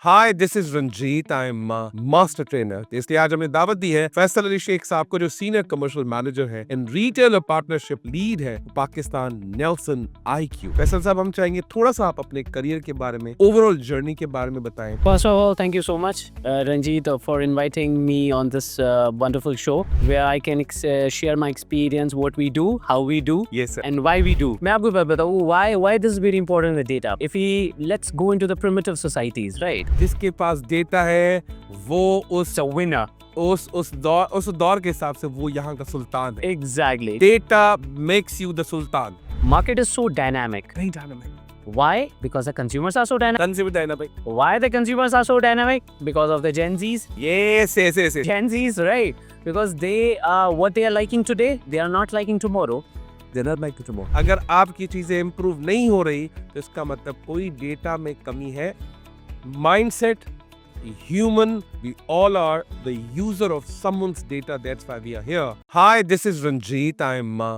Hi this is Ranjit I am master trainer. इसलिए आज हमने दावत दी है फैसल अली शेख साहब को, जो सीनियर कमर्शियल मैनेजर है इन रिटेल और पार्टनरशिप लीड है पाकिस्तान नेल्सन आईक्यू। फैसल साहब, हम चाहेंगे थोड़ा सा आप अपने करियर के बारे में, ओवरऑल जर्नी के बारे में बताएं। First of all, thank you so much, Ranjit, for inviting me on this wonderful show where I can share my experience, what we do, how we do, Yes, sir. and why we do. मैं आपको बताऊँ why this is very important, the data. If we let's go into the primitive societies, right? जिसके पास data है वो It's a winner. उस दौर के हिसाब से वो यहाँ का सुल्तान है। Exactly. Data makes you the sultan. Market is so dynamic. नहीं dynamic. Why? Because the consumers are so dynamic. Consumer dynamic. Why the consumers are so dynamic? Because of the Gen Zs. Yes yes yes. Gen Zs, right? Because they what they are liking today, they are not liking tomorrow. अगर आपकी चीजें improve नहीं हो रही तो इसका मतलब कोई डेटा में कमी है। Mindset, human, we all are the user of someone's data. That's why we are here. Hi, this is Ranjeet. I'm a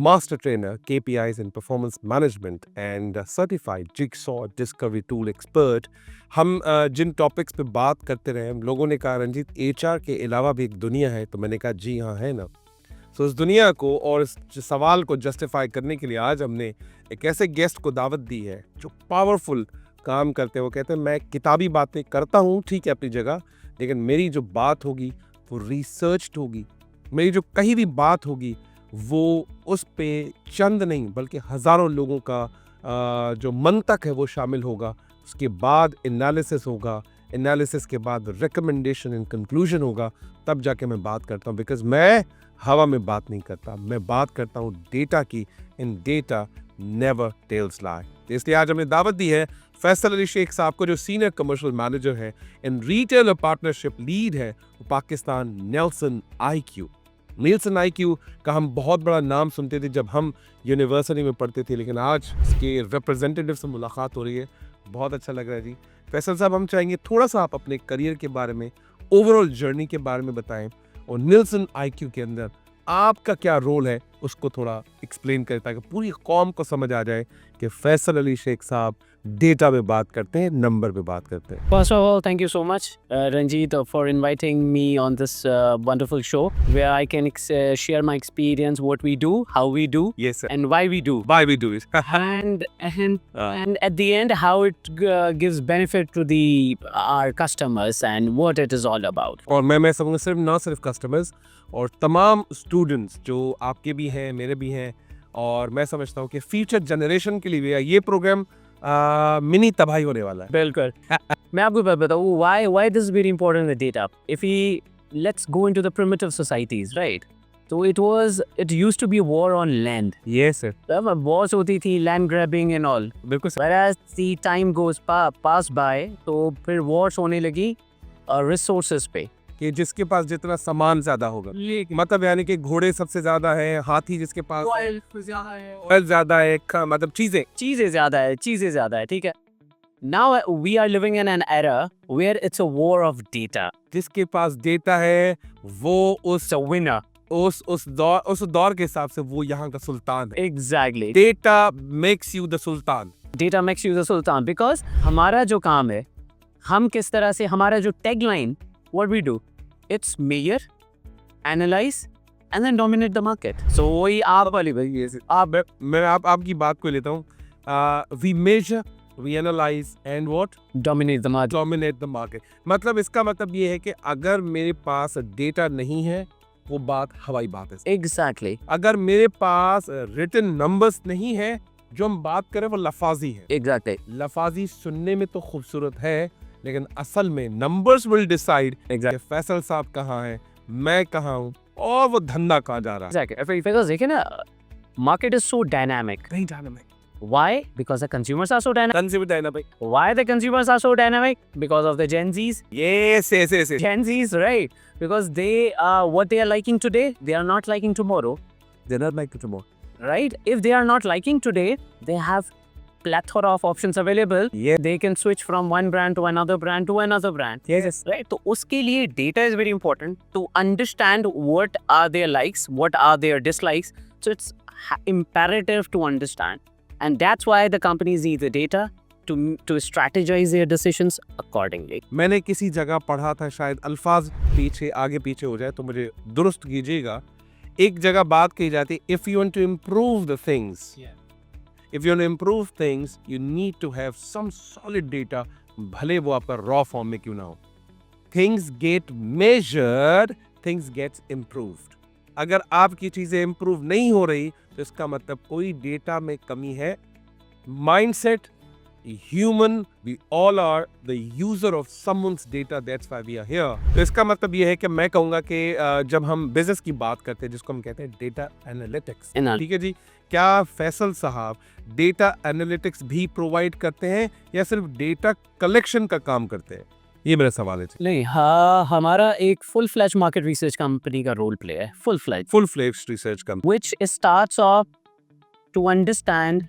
master trainer, KPIs and performance management, and a certified Jigsaw discovery tool expert. हम जिन topics पे बात करते रहे, हम लोगों ने कहा Ranjit HR के अलावा भी एक दुनिया है, तो मैंने कहा जी हाँ है ना। तो इस दुनिया को और इस सवाल को जस्टिफाई करने के लिए आज हमने एक ऐसे गेस्ट को दावत दी है जो पावरफुल काम करते हैं। वो कहते हैं मैं किताबी बातें करता हूँ, ठीक है अपनी जगह, लेकिन मेरी जो बात होगी वो रिसर्च्ड होगी। मेरी जो कहीं भी बात होगी वो उस पे चंद नहीं बल्कि हज़ारों लोगों का जो मंतक है वो शामिल होगा। उसके बाद एनालिसिस होगा, एनालिसिस के बाद रिकमेंडेशन एंड कंक्लूजन होगा, तब जाके मैं बात करता हूँ। बिकॉज मैं हवा में बात नहीं करता, मैं बात करता हूँ डेटा की। इन डेटा नेवर टेल्स लाई। इसलिए आज हमने दावत दी है फैसल अली शेख साहब को, जो सीनियर कमर्शियल मैनेजर है इन रिटेल और पार्टनरशिप लीड है Pakistan Nelson IQ. Nelson IQ का हम बहुत बड़ा नाम सुनते थे जब हम यूनिवर्सिटी में पढ़ते थे, लेकिन आज इसके रिप्रेजेंटेटिव से मुलाकात हो रही है। बहुत अच्छा लग रहा है जी। फैसल साहब, हम चाहेंगे थोड़ा सा आप अपने करियर के बारे में, ओवरऑल जर्नी के बारे में बताएं, और नेल्सन आईक्यू के अंदर आपका क्या रोल है उसको थोड़ा एक्सप्लेन करें, ताकि पूरी कौम को समझ आ जाए कि फैसल अली शेख साहब डेटा पे बात करते हैं, नंबर पे बात करते हैं। First of all, thank you so much, Ranjit, for inviting me on this wonderful show where I can share my experience, what we do, how we do, Yes, sir. and why we do. Why we do it? And at the end, how it gives benefit to our customers and what it is all about. और मैं समझूंगा सिर्फ ना सिर्फ customers और तमाम students जो आपके भी हैं, मेरे भी हैं, और मैं समझता हूँ कि फ्यूचर जनरेशन के लिए भी ये प्रोग्राम मिनी तबाही होने वाला है। बिल्कुल। मैं आपको बताऊँ why this is very important, the data. If we let's go into the primitive societies, right? So it used to be war on land. Yes, sir. तब wars होती थी, land grabbing and all. बिल्कुल sir. Whereas the time goes pass by, तो फिर wars होने लगी resources पे। कि जिसके पास जितना सामान ज्यादा होगा, मतलब यानी कि घोड़े सबसे ज्यादा है, हाथी जिसके पास ऑयल ज्यादा है, मतलब चीजें ज्यादा है, ठीक है। Now we are living in an era where it's a war of data. जिसके पास डेटा है वो It's a winner. उस दौर के हिसाब से वो यहाँ का सुल्तान है। Exactly. Data makes you the sultan. Data makes you the sultan because हमारा जो काम है, हम किस तरह से, हमारा जो tagline, what we do, it's measure, analyze and then dominate the market. So वही आप वाली भाई, मैं आपकी बात को लेता हूँ। We measure, we analyze and what? dominate the market. Dominate the market. मतलब इसका मतलब ये है कि अगर मेरे पास डेटा नहीं है वो बात हवाई बात है। Exactly. अगर मेरे पास रिटन नंबर्स नहीं है, जो हम बात करें वो लफाजी है। Exactly. लफाजी सुनने में तो खूबसूरत है, लेकिन असल में नंबर्स विल डिसाइड कि फैसल साहब कहाँ हैं, मैं कहाँ हूँ, और वो धंधा कहाँ जा रहा है। Exactly. Because देखिए ना, market is so dynamic. नहीं dynamic. Why? Because the consumers are so dynamic. Consumer dynamic. Why the consumers are so dynamic? Because of the Gen Zs. Yes. Gen Zs, right? Because they what they are liking today, they are not liking tomorrow. They're not like tomorrow. Right? If they are not liking today, they have plethora of options available. Yeah. They can switch from one brand to another brand to another brand. Yes. Right? तो उसके लिए data is very important to understand what are their likes, what are their dislikes. So it's imperative to understand. And that's why the companies need the data. to strategize their decisions accordingly. मैंने किसी जगह पढ़ा था, शायद अल्फाज पीछे आगे पीछे हो जाए तो मुझे दुरुस्त कीजिएगा। एक जगह बात कही जाती है, if you want to improve the things, if you want to improve things, you need to have some solid data, भले वो आपका raw form में क्यों ना हो। Things get measured, things gets improved. अगर आपकी चीजें improve नहीं हो रही तो इसका मतलब कोई डेटा में कमी है। Mindset, human, we all are the user of someone's data, that's why we are here. तो इसका मतलब ये है कि मैं कहूँगा कि जब हम बिजनेस की बात करते हैं जिसको हम कहते हैं डेटा एनालिटिक्स, ठीक है जी, क्या फैसल साहब डेटा एनालिटिक्स भी प्रोवाइड करते हैं या सिर्फ डेटा कलेक्शन का काम करते हैं? ये मेरा सवाल है। नहीं, हाँ, हमारा एक full fledge market research company का रोल प्ले है, full fledge research company, which starts off to understand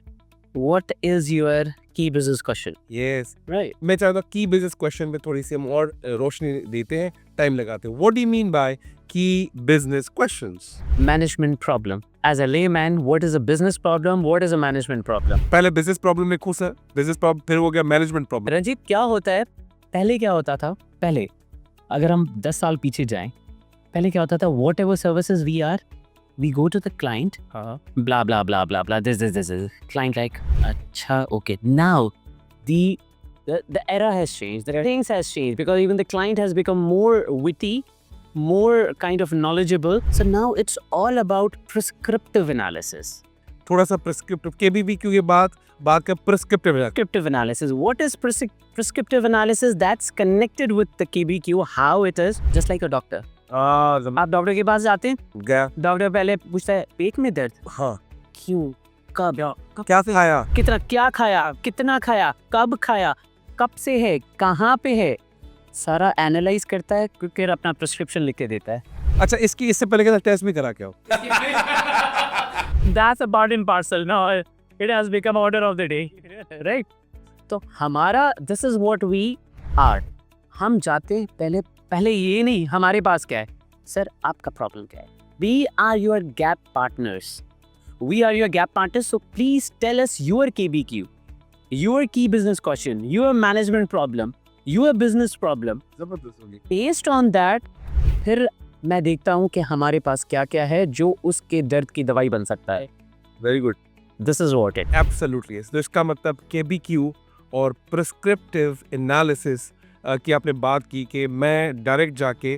what is your key business question. Yes, Right. मैं चाहता हूँ की बिजनेस क्वेश्चन पे थोड़ी सी हम और रोशनी देते हैं, टाइम लगाते हैं। What do you mean by key business questions? Management problem. As a layman, what is a business problem? What is a management problem? पहले बिजनेस प्रॉब्लम लिखूं सर, बिजनेस प्रॉब्लम, फिर हो गया मैनेजमेंट प्रॉब्लम। रंजीत, क्या होता है, पहले क्या होता था? पहले अगर हम 10 साल पीछे जाएं, पहले क्या होता था? Whatever services we are, we go to the client, blah blah blah blah blah, this is client like, अच्छा, okay, now the era has changed, the things has changed because even the client has become more witty, more kind of knowledgeable, so now it's all about prescriptive analysis. थोड़ा सा prescriptive, केबीबी क्यों ये बात का prescriptive है। Prescriptive analysis. What is prescriptive analysis? That's connected with the KBQ, how it is, just like a doctor. आप doctor के पास जाते हैं, गया, डॉक्टर पहले पूछता है पेट में दर्द, हाँ, क्यों, कब, क्या से खाया, कितना, क्या खाया, कितना खाया, कब खाया, कब से है, कहाँ पे है, सारा एनालाइज करता है, फिर अपना प्रिस्क्रिप्शन लिख के देता है। अच्छा, इससे पहले का टेस्ट भी करा क्या हो? That's a part and parcel. Now it has become order of the day, right? तो हमारा this is what we are. हम जाते हैं पहले ये नहीं हमारे पास क्या है, सर आपका प्रॉब्लम क्या है? We are your gap partners. We are your gap partners. So please tell us your KBQ, your key business question, your management problem, your business problem. जबरदस्त होगी। Based on that, फिर मैं देखता हूँ कि हमारे पास क्या क्या है जो उसके दर्द की दवाई बन सकता है। Very good, this is what it absolutely. तो इसका मतलब केबीक्यू और प्रिस्क्रिप्टिव एनालिसिस की आपने बात की कि मैं डायरेक्ट जाके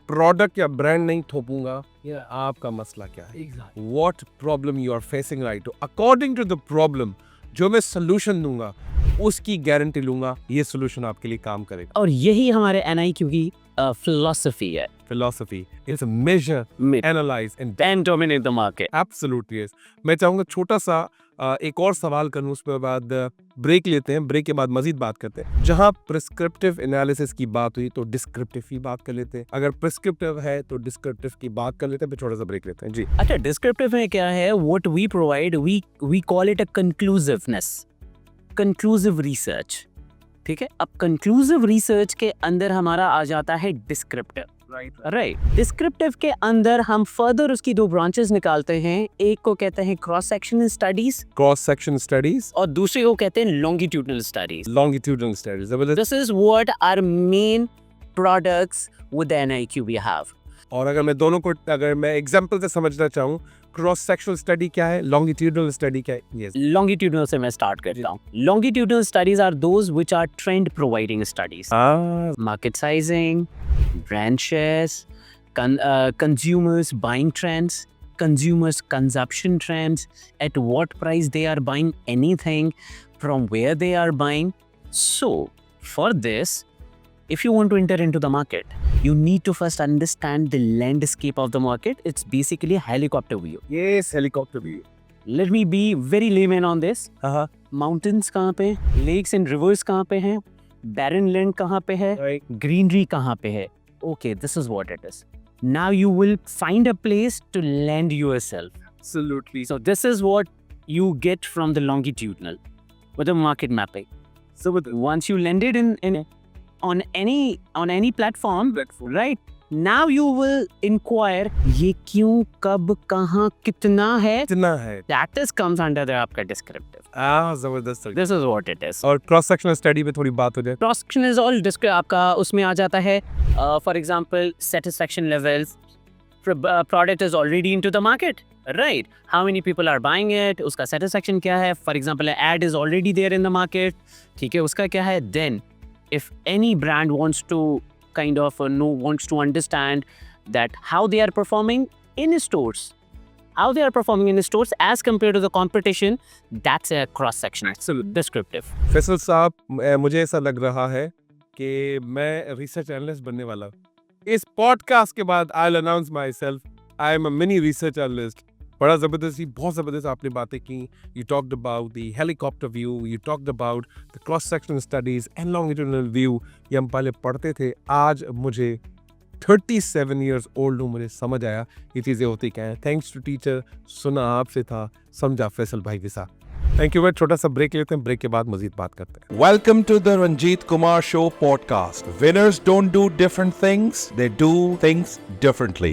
प्रोडक्ट या ब्रांड नहीं थोपूंगा, ये आपका मसला क्या है, what problem you are facing right, according to the problem जो मैं सोल्यूशन दूंगा उसकी गारंटी लूंगा ये सोल्यूशन आपके लिए काम करेगा। और यही हमारे NIQ की फिलॉसफी है। Philosophy is a measure, analyze and then dominate the market. Absolutely yes. मैं चाहूँगा छोटा सा एक और सवाल करूँ, उसके बाद ब्रेक लेते हैं, ब्रेक के बाद मजीद बात करते हैं। जहाँ प्रिस्क्रिप्टिव एनालिसिस की बात हुई तो डिस्क्रिप्टिव की बात कर लेते हैं, अगर प्रिस्क्रिप्टिव है तो डिस्क्रिप्टिव की बात कर लेते हैं, फिर छोटा सा ब्रेक लेते हैं जी। अच्छा, डिस्क्रिप्टिव में क्या है? What we provide, we call it a conclusiveness, conclusive research. ठीक है, अब कंक्लूसिव रिसर्च के अंदर हमारा आ जाता है डिस्क्रिप्टिव। राइट, डिस्क्रिप्टिव के अंदर हम फर्दर उसकी दो ब्रांचेस निकालते हैं, एक को कहते हैं क्रॉस सेक्शनल स्टडीज और दूसरे को कहते हैं longitudinal studies. This is what are main products with NIQ we have. और अगर मैं दोनों को अगर मैं एग्जांपल से समझना चाहूँ, क्रॉस सेक्शनल स्टडी क्या है, लॉन्गिट्यूडनल स्टडी क्या है? यस, लॉन्गिट्यूडनल से मैं स्टार्ट करता हूँ। Longitudinal studies are those which are trend providing studies, market sizing, brand shares, consumers buying trends, consumers consumption trends, at what price they are buying anything, from where they are buying. So for this, if you want to enter into the market, you need to first understand the landscape of the market. It's basically a helicopter view. Yes, helicopter view. Let me be very layman on this. Mountains कहाँ पे, lakes and rivers कहाँ पे हैं, barren land कहाँ पे है, greenery कहाँ पे है. Okay, this is what it is. Now you will find a place to land yourself. Absolutely. So this is what you get from the longitudinal with the market mapping. So once you landed on any platform, right? Now you will inquire ये क्यों, कब, कहाँ, कितना है. That is comes under the आपका descriptive. जबरदस्त। This is what it is. और cross sectional study पे थोड़ी बात हो जाए। क्रॉस सेक्शन इज ऑल आपका उसमें आ जाता है for example satisfaction levels, product is already into the market, right, how many people are buying it, उसका सेटिस्फैक्शन क्या है, for example ad is already there in the market, ठीक है, उसका क्या है। Then if any brand wants to kind of wants to understand that how they are performing in stores, how they are performing in stores as compared to the competition, that's a cross section descriptive. Faisal साहब, मुझे ऐसा लग रहा है कि मैं research analyst बनने वाला हूँ। इस पॉडकास्ट के बाद I will announce my self, I am a mini research analyst. बड़ा ज़बरदस्त, बहुत ज़बरदस्त आपने बातें की। You talked about the helicopter view, you talked about the cross sectional studies and longitudinal view. ये हम पहले पढ़ते थे, आज मुझे 37 ईयर्स ओल्ड हूँ, मुझे समझ आया ये चीज़ें होती क्या हैं। थैंक्स टू टीचर, सुना आपसे था, समझा फैसल भाई के साथ। Thank you. मैं छोटा सा ब्रेक लेते हैं, ब्रेक के बाद मजीद बात करते हैं। Welcome to the Ranjit Kumar Show podcast. Winners don't do different things, they do things differently.